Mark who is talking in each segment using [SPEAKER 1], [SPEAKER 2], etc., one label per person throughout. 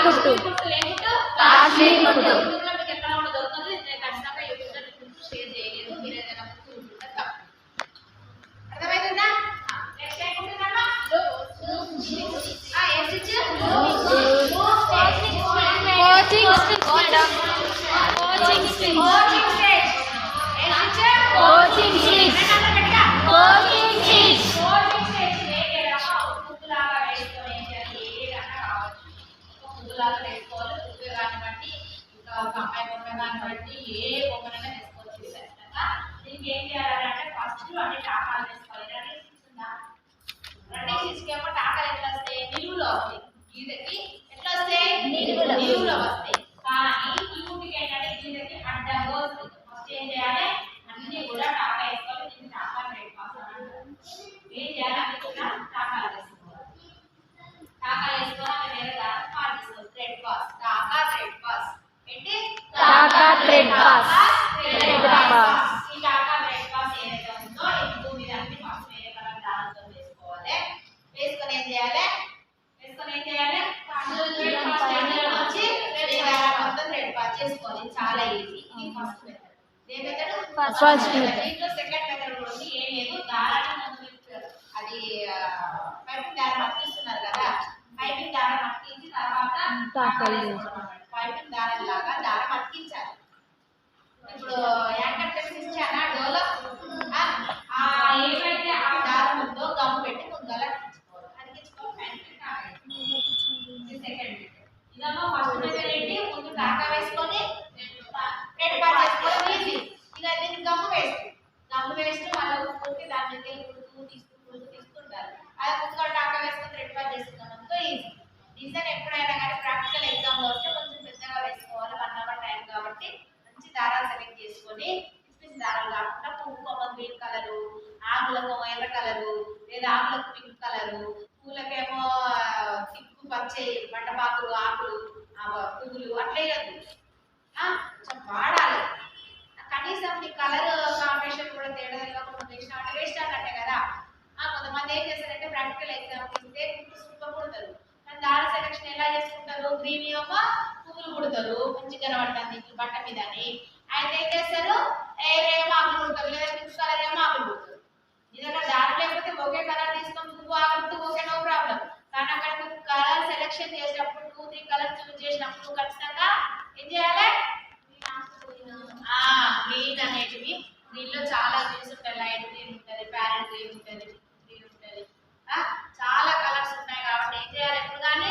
[SPEAKER 1] కుట్టు కాశ్మీర్ కుట్టు.
[SPEAKER 2] మీకు ఎక్కడ కూడా దొరుకుతుంది. నేను ఖచ్చితంగా యూట్యూబ్లో షేర్ చేయలేదు. మీరు ఏదైనా అర్థమైందా? నెక్స్ట్ ఏముంటుందమ్మా? దీనికి ఏం చేయాలంటే ఫస్ట్ అన్ని టాకాలు వేసుకోవాలి. రన్నింగ్ తీసుకేమో టాకాలు ఎట్లా వస్తాయి? నిలువులో వస్తాయి. గీతకి ఎట్లా వస్తాయి? నిలువులో వస్తాయి. కానీ నిలువుకి ఏంటంటే గీతకి అడ్డంగా వస్తుంది. ఫస్ట్ ఏం చేయాలి? అన్ని కూడా టాకా వేసుకోవాలి. దీన్ని టాకా రేట్ పాస్ అంటారు. ఏం చేయాలి? అన్ని కూడా టాకాలు వేసుకోవాలి. టాకాలు వేసుకొని అక్కడ వేరే దాన్ని పాస్ చేసుకోవాలి. థ్రెడ్ పాస్, టాకా థ్రెడ్ పాస్. ఏంటి?
[SPEAKER 1] టాకా థ్రెడ్ పాస్.
[SPEAKER 2] ఈ టాకా థ్రెడ్ పాస్ ఏదైతే ఉందో ఈ భూమి మీద అన్ని పాస్ వేరే కలర్ దారంతో వేసుకోవాలి. వేసుకొని ఏం చేయాలి? వచ్చి మొత్తం థ్రెడ్ పాస్ చేసుకోవాలి. చాలా ఈజీ. ఇది ఫస్ట్ మెథడ్. ఏ మెథడ్?
[SPEAKER 1] First method.
[SPEAKER 2] దీంట్లో సెకండ్ మెథడ్ కూడా ఉంది. ఏం లేదు, దారాన్ని ముందు అది పైపింగ్ దారం అతికిస్తున్నారు కదా, పైపింగ్ దారం అతికించి తర్వాత
[SPEAKER 1] టాకాలు
[SPEAKER 2] పైపింగ్ దారం లాగా దారం అతికించాలి. ఇప్పుడు యాంకర్ టెక్స్ ఇచ్చానా డోలో ఏమైతే ఆ దారం ఉందో గమ్ము పెట్టి ముందల అతికించుకోవాలి. సెకండ్ ఇదమ్మా ఫస్ట్ మెథడ్ ఏంటి? ముందు టాకా వేసుకొని థ్రెడ్ పాస్ చేసుకోవడం ఈజీ. ఇక దీనికి గమ్ము వేస్తూ మళ్ళీ పూర్తి దాని మీద తీసుకుంటారు. అది ముందుగా టాకా వేసుకొని థ్రెడ్ పాస్ చేసుకున్నాం ఈజీ. డిజైన్ ఎప్పుడైనా కానీ ప్రాక్టికల్ ఎగ్జామ్ లో వస్తే కొంచెం పెద్దగా వేసుకోవాలి. 1 అవర్ టైం కాబట్టి మంచి దారాలు సెలెక్ట్ చేసుకొని పిచ్చి దారాలు కాకుండా పువ్వుకు గ్రీన్ కలరు, ఆకులకు ఎర్ర కలరు, లేదా ఆకులకు పింక్ కలరు, పూలకేమో తిక్కు పచ్చే బండపాకులు ఆకులు పువ్వులు అట్లే కొంచెం వాడాలి. కనీసం నీ కలర్ కాంబినేషన్ కూడా తేడా లేకుండా వేసినా అంటే వేస్ట్ అన్నట్టే కదా. కొంతమంది ఏం చేస్తారంటే ప్రాక్టికల్ ఎగ్జామ్ ఇస్తే సూపర్ కుడతారు. కానీ దార సెలక్షన్ ఎలా చేసుకుంటారు? గ్రీన్ ఏమో పువ్వులు కుడతారు మంచిగా కనబడుతుంది బట్ట మీద అని. ఆయన ఏం చేస్తారు? ఏమో ఆకులు కుడతారు, లేదా పింక్ కలర్ ఏమో ఆకులు కుడతారు. నీ దగ్గర దారి లేకపోతే ఒకే కలర్ తీసుకొని పువ్వు ఆకులతో ఓకే, నో ప్రాబ్లం. కానీ అక్కడ నువ్వు కలర్ సెలక్షన్ చేసినప్పుడు 2-3 కలర్స్ చూస్ చేసినప్పుడు ఖచ్చితంగా ఏం చేయాలి? గ్రీన్ అనేటివి దీనిలో చాలా గ్రీన్స్ ఉంటాయి. లైట్ గ్రీన్ ఉంటుంది, ప్యారెట్ గ్రీన్ ఉంటుంది, గ్రీన్ ఉంటుంది, చాలా కలర్స్ ఉన్నాయి. కాబట్టి ఏం చేయాలి? ఎప్పుడు కానీ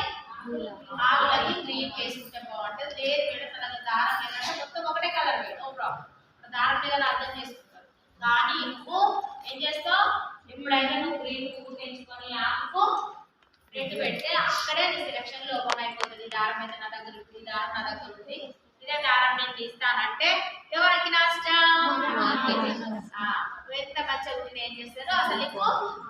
[SPEAKER 2] ఆకులకి గ్రీన్ వేసుకుంటే బాగుంటుంది. లేదు మేడం తనకు దారం లేదంటే మొత్తం ఒకటే కలర్ వేయి, నో ప్రాబ్లం. దారం మీద అర్థం చేసుకుంటారు. కానీ నువ్వు ఏం చేస్తావు? ఎప్పుడైనా నువ్వు గ్రీన్ పువ్వు తెంచుకొని ఆకుకు రెడ్ పెడితే అక్కడే నీ సెలక్షన్ లోపం అయిపోతుంది. దారం మీద నా దగ్గర ఉంది, దారం నా దగ్గర ఉంది, ఇదే దారం నేను తీస్తానంటే ఎవరికి నష్టం? ఎంత మంచిగా ఉంది ఏం చేస్తారో అసలు నీకు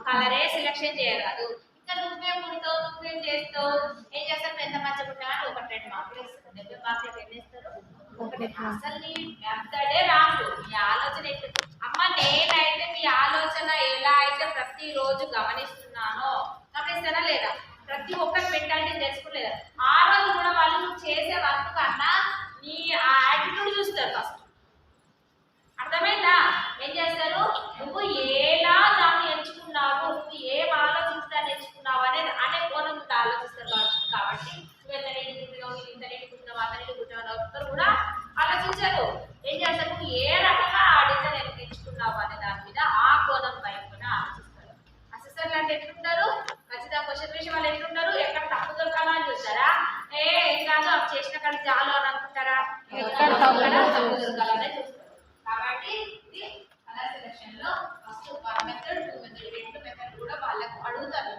[SPEAKER 2] కలరే సెలక్షన్ చేయరాదు. ఇంకా నువ్వేం కుడతావు, నువ్వేం చేస్తావు? ఏం చేస్తారు? ఎంత మంచిగా కుట్టామని 1-2 మార్కులు వేస్తారు. 70 మార్కులు ఏం చేస్తారు? అసలు నీ మెథడే రాదు. మీ ఆలోచన ఎట్లా? అమ్మ నేనైతే మీ ఆలోచన ఎలా అయితే ప్రతిరోజు గమనిస్తున్నానో, గమనిస్తానా లేదా? ప్రతి ఒక్కరి మెంటాలిటీ తెలుసుకోలేదా? ఆ రోజు కూడా వాళ్ళు నువ్వు చేసే వర్క్ కన్నా నీ ఆ యాటిట్యూడ్ చూస్తారు ఫస్ట్. అర్థమైందా? ఏం చేస్తారు? నువ్వు ఎలా దాన్ని ఎంచుకున్నావు, నువ్వు ఏం ఆలోచించడాన్ని ఎంచుకున్నావు అనే కోణం ఆలోచిస్తారు. కాబట్టి నువ్వు ఎంత నీటి కుట్టినావు, ఇంత నీటి కుట్టినావు, అంత నీటి కుట్టినావు ఒక్కరు కూడా ఆలోచించారు. ఏం చేస్తారు? నువ్వు ఏ రకంగా ఆ డిజైన్ ఎంచుకున్నావు అనే దాని మీద ఆ కోణం వైపున ఆలోచిస్తారు. అసెసర్లు అంటే ఎట్లుంటారు? ఖచ్చితంగా క్వశ్చన్ వేసి వాళ్ళు ఎట్లుంటారు? ఎక్కడ తప్పు దొరకాలా అని చూస్తారా? ఏం కాదు అవి చేసిన కానీ చాలు అని అనుకుంటారా? ఎక్కడ తప్పు దొరకాలనే చూస్తారు. కాబట్టి ఇది కలర్ సెలక్షన్ లో ఫస్ట్ 1 మెథడ్ 2 మెథడ్ 2 మెథడ్ కూడా వాళ్ళకు అడుగుతారు.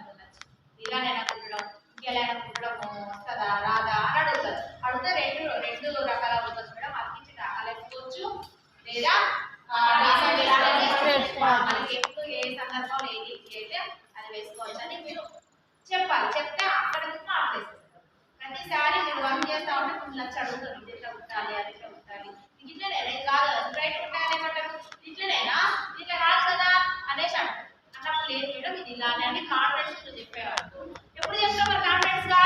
[SPEAKER 2] ఇలానైనా కుట్టడం, ఇంకెలానైనా కుట్టడం వస్తుందా రాదా అని అడుగుతారు. అడిగితే రెండు రకాల కుట్టచ్చు మేడం. అతికించి రకాలు వేసుకోవచ్చు, లేదా మనకి ఎప్పుడు ఏ సందర్భంలో ఏది అయితే అది వేసుకోవచ్చు అని మీరు చెప్పాలి. చెప్తే అక్కడ నుంచి ఆపేస్తారు. ప్రతిసారి మీరు వర్క్ చేస్తా ఉంటే మిమ్మల్ని వచ్చి అడుగుతారు, ఇది ఎట్లా కుట్టాలి, అది ఎట్లా కుట్టాలి, ఇట్లనే కాదు రైట్ కుట్టాలేమంటారు, ఇట్లనేనా, ఇట్లా కాదు కదా అనేసి అంటారు. అన్నప్పుడు లేదు మేడం ఇది ఇలానే అని కాన్ఫిడెన్స్ చెప్పేవారు. ఎప్పుడు చెప్తాం మరి కాన్ఫిడెన్స్ గా?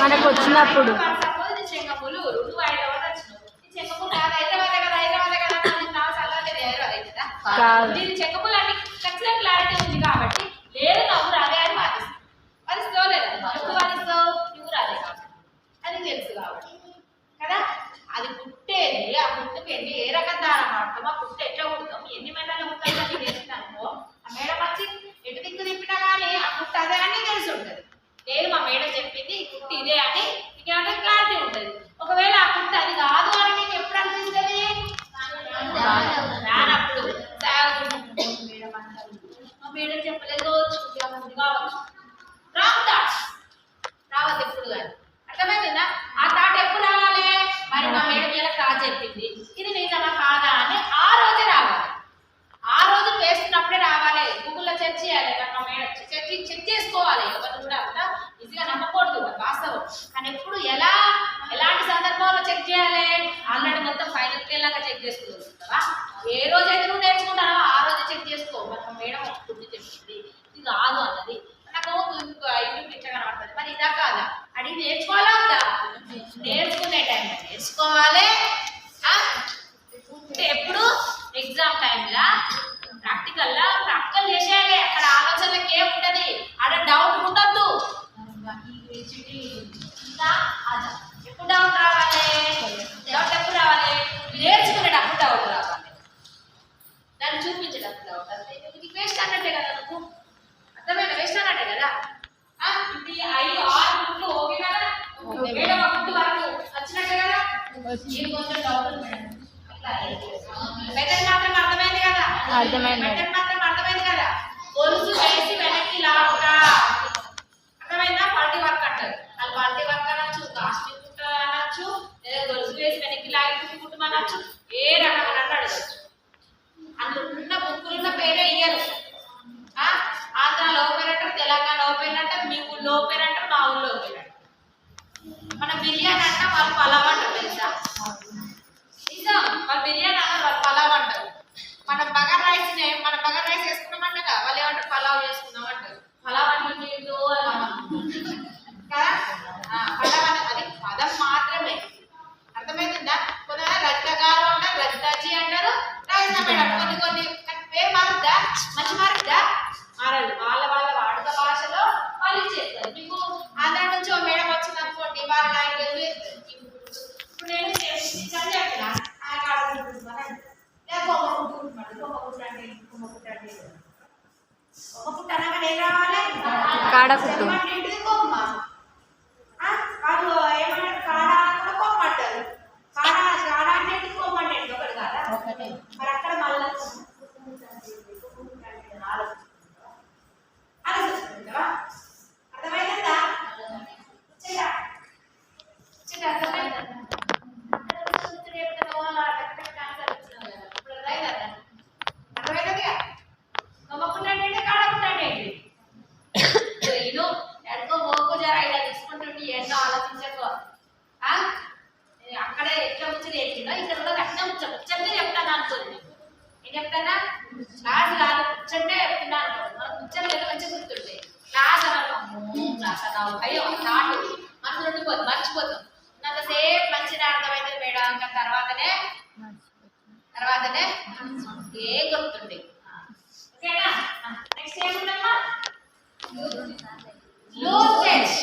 [SPEAKER 1] మనకు వచ్చినప్పుడు.
[SPEAKER 2] సపోజ్ నీ చెంగమూలు నువ్వు హైదరాబాద్ వచ్చినావు. నీ చెంగమూలు కాదు హైదరాబాద్ కదా నాకు చల్లలేదు హైదరాబాద్ అవుతుందా?
[SPEAKER 1] కాదు.
[SPEAKER 2] దీని చెంగమూలు అన్ని ఖచ్చితంగా క్లారిటీ ఉంది కాబట్టి లేదు నవ్వు రాదే అని వాదిస్తావు. వాదిస్తావు లేదా? నువ్వు వాదిస్తావు నువ్వు రాదే కాబట్టి అది తెలుసు కాబట్టి కదా. అది పుట్టేది ఆ పుట్టుకి ఎన్ని ఏ రకం దారం వాడతాం, ఆ పుట్టు ఎట్లా కుడతాం, ఎన్ని మెడలు కుట్టాలి అని తెలుస్తానుకో ఆ మేడం వచ్చి ఎటు దిక్కు తిప్పినా కానీ ఆ పుట్టు అదే అని తెలిసి ఉంటుంది. లేదు మా మేడం చెప్పింది ఈ పుట్టు ఇదే అని నీకేమంటే క్లారిటీ ఉంటుంది. ఒకవేళ ఆ పుట్టు అది కాదు అని నీకు ఎప్పుడు అనిపిస్తుంది? రానప్పుడు మేడం అంటారు మా మేడం చెప్పలేదు కావచ్చు రాంగ్ థాట్స్ రావద్దు ఎప్పుడు కానీ. అర్థమైందా? ఆ థాట్ ఎప్పుడు రావాలి? మరి మా మేడం ఇలా థాట్ చెప్పింది ఇది నిజమా కాదా అని ఆ రోజే రావాలి. ఆ రోజు వేస్తున్నప్పుడే రావాలి. గూగుల్లో సెర్చ్ చేయాలి. మా మేడం చెక్ చేసుకోవాలి. ఎవరు కూడా అంతా ఈజీగా నమ్మకూడదు వాస్తవం. కానీ ఎప్పుడు ఎలాంటి సందర్భంలో చెక్ చేయాలి? ఆల్రెడీ మొత్తం ఫైనల్ క్లియర్ లాగా చెక్ చేసుకుంటావా? ఏ రోజైతే నువ్వు నేర్చుకుంటావో ఆ రోజే చెక్ చేసుకో. మరి మా మేడం ఫుడ్ చెప్పింది ఇది కాదు అన్నది నాకు యూట్యూబ్ ఇట్లా కనబడుతుంది మరి ఇదా కాదా అడిగి నేర్చుకోవాలా వద్దా? నేర్చుకునే టైంలో నేర్చుకోవాలి. ఎప్పుడు ఎగ్జామ్ టైంలో ప్రాక్టికల్ చేసేయాలి. అక్కడ ఆలోచనకి ఏముంటది, అక్కడ డౌట్ ఉండద్దు. ఎప్పుడు డౌట్ రావాలి? డౌట్ ఎప్పుడు రావాలి? నేర్చుకునేటప్పుడు డౌట్ రావాలి. దాన్ని చూపించేటప్పుడు డౌట్ అంటే ఇది వేస్ట్ అన్నట్టే కదా. నువ్వు అర్థమైన వేస్ట్ అన్నట్టే కదా. ఇప్పుడు 5, 6 గుడ్లు ఓకే కదా, 7వ గుడ్డు వరకు వచ్చినట్టే కదా. కొంచెం డౌట్ ఉంది మేడం. మెథడ్ మాత్రం అర్థమైంది కదా. మెథడ్ మాత్రం అర్థమైంది కదా. గొలుసు వేసి వెనక్కి లాగుట అర్థమైందా? పార్టీ వర్క్ అంటారు. వాళ్ళు పార్టీ వర్క్ అనొచ్చు, కాస్టింగ్ కుట్ట అనొచ్చు, లేదా గొలుసు వేసి వెనక్కి లాగి కుట్టమనొచ్చు, ఏ రకమైన అడగచ్చు. అందులో ఉన్న బుక్కులున్న పేరే ఇయ్యరు. ఆంధ్రాలో పేరు అంటారు, తెలంగాణ పేరు అంటారు, మీ ఊళ్ళో పేరు అంటారు, మా ఊళ్ళో పేరు అంటారు. మన బిర్యానీ అంట వాళ్ళు పలావ్ అంటారు తెలుసా? నిజం. వాళ్ళు బిర్యానీ అన్నారు వాళ్ళు పలావ్ అంటారు. మన బగారా రైస్ వేసుకున్నామంట వాళ్ళు ఏమంటారు? పలావ్ చేసుకున్నాం అంటారు. పలావ్ అంటే ఏంటో కదా. పలావ్ అంటే అది పదం మాత్రమే. అర్థమైందా? కొంత రజగారు అంటారు, రజదాజీ అంటారు, రాజా మేడం కొన్ని పేరు మారుద్దా? మంచి మారుద్దా? మారదు. వాళ్ళ వాడుక భాషలో వాళ్ళు ఇచ్చేస్తారు. మీకు ఆంధ్ర నుంచి ఓ మేడం వచ్చింది అనుకోండి, వాళ్ళ లాంగ్వేజ్ ఇప్పుడు నేను చెప్పిన
[SPEAKER 1] కాడకుట్టు
[SPEAKER 2] కొమ్మ వాళ్ళు ఏమంటారు? కాడ కూడా కొమ్మ అంటారు. కాడ అంటే కొమ్మ అంటే ఒకటి కాదా? మరి అక్కడ మళ్ళీ ఆలోచించుకుంటావా? అర్థమైందా? అర్థమైందా? అర్థమైందా? నమ్మకుంటే కాడకుంటే ఎడుకో మోకు జర ఇలా తీసుకుంటుంటే ఎన్నో ఆలోచించకో. అక్కడే ఎట్లా ముచ్చట ఎట్టిందో ఇక్కడ కూడా కట్టిన ముచ్చటే చెప్తాను అనుకోండి. ఏం చెప్తానా? క్లాస్ కాదు ముచ్చటే చెప్తున్నా అనుకోండి. మనం ముచ్చట ఏదో మంచిగా గుర్తుంటాయి. క్లాస్ అన్నాడు భయం థాట్ మనసు ఉండిపోతుంది, మర్చిపోతాం. ఉన్నంతసేపు మంచిగా అర్థమైంది మేడం ఇంకా తర్వాతనే ఏ గుర్తుండే. ఓకేనా? నెక్స్ట్ ఏముందమ్మా? Loose touch.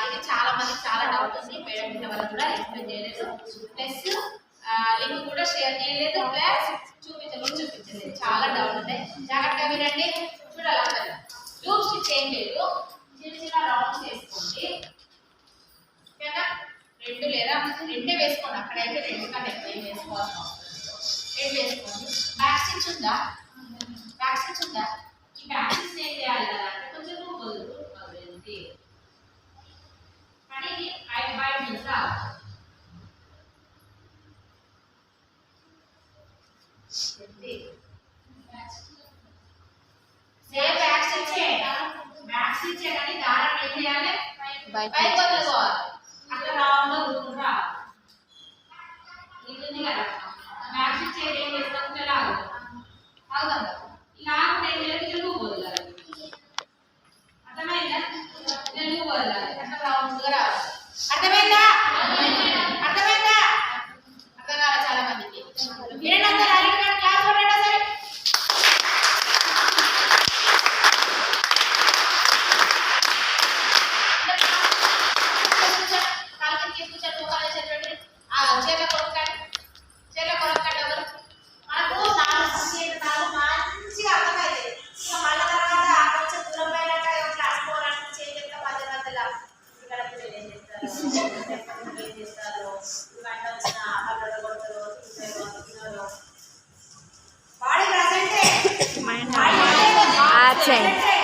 [SPEAKER 2] ఇది చాలా మందికి చాలా డౌట్ ఉంది. మేడం విన్న వాళ్ళు కూడా ఎక్స్ప్లెయిన్ చేయలేదు, ప్లస్ లింక్ కూడా షేర్ చేయలేదు, ప్లస్ చూపించలేదు. చాలా డౌట్ ఉంటాయి. జాగ్రత్తగా వినండి, చూడాలి అందరూ. లూప్ స్టిచ్ ఏం లేదు, చిన్న రౌండ్స్ వేసుకోండి. ఓకేనా? 2 లేదా 2 వేసుకోండి. అక్కడైతే 2 కన్నా ఎక్కువ ఏం వేసుకోవాల్సిన అవసరం లేదు. 2 వేసుకోండి. బ్యాక్ స్టిచ్ ఉందా? ఈ బ్యాక్ స్టిచ్ ఏం చేయాలి కదా అంటే కొంచెం వదిలేండి. కానీ ఇది బయట నుంచి రావాలి. బ్యాక్ స్టిచ్ కానీ దారం ఏం చేయాలి? పైకి వదులుకోవాలి. అక్కడ రావడం రావాలి. ఇది కదా బ్యాక్ స్టిచ్ ఏం చేస్తాం? అవుదా? ఇలా తెలుగు వదలాలి. అర్థమైందా? తెలుగు వదలాలి. అక్కడ రౌండ్గా రావాలి.
[SPEAKER 1] చేయండి.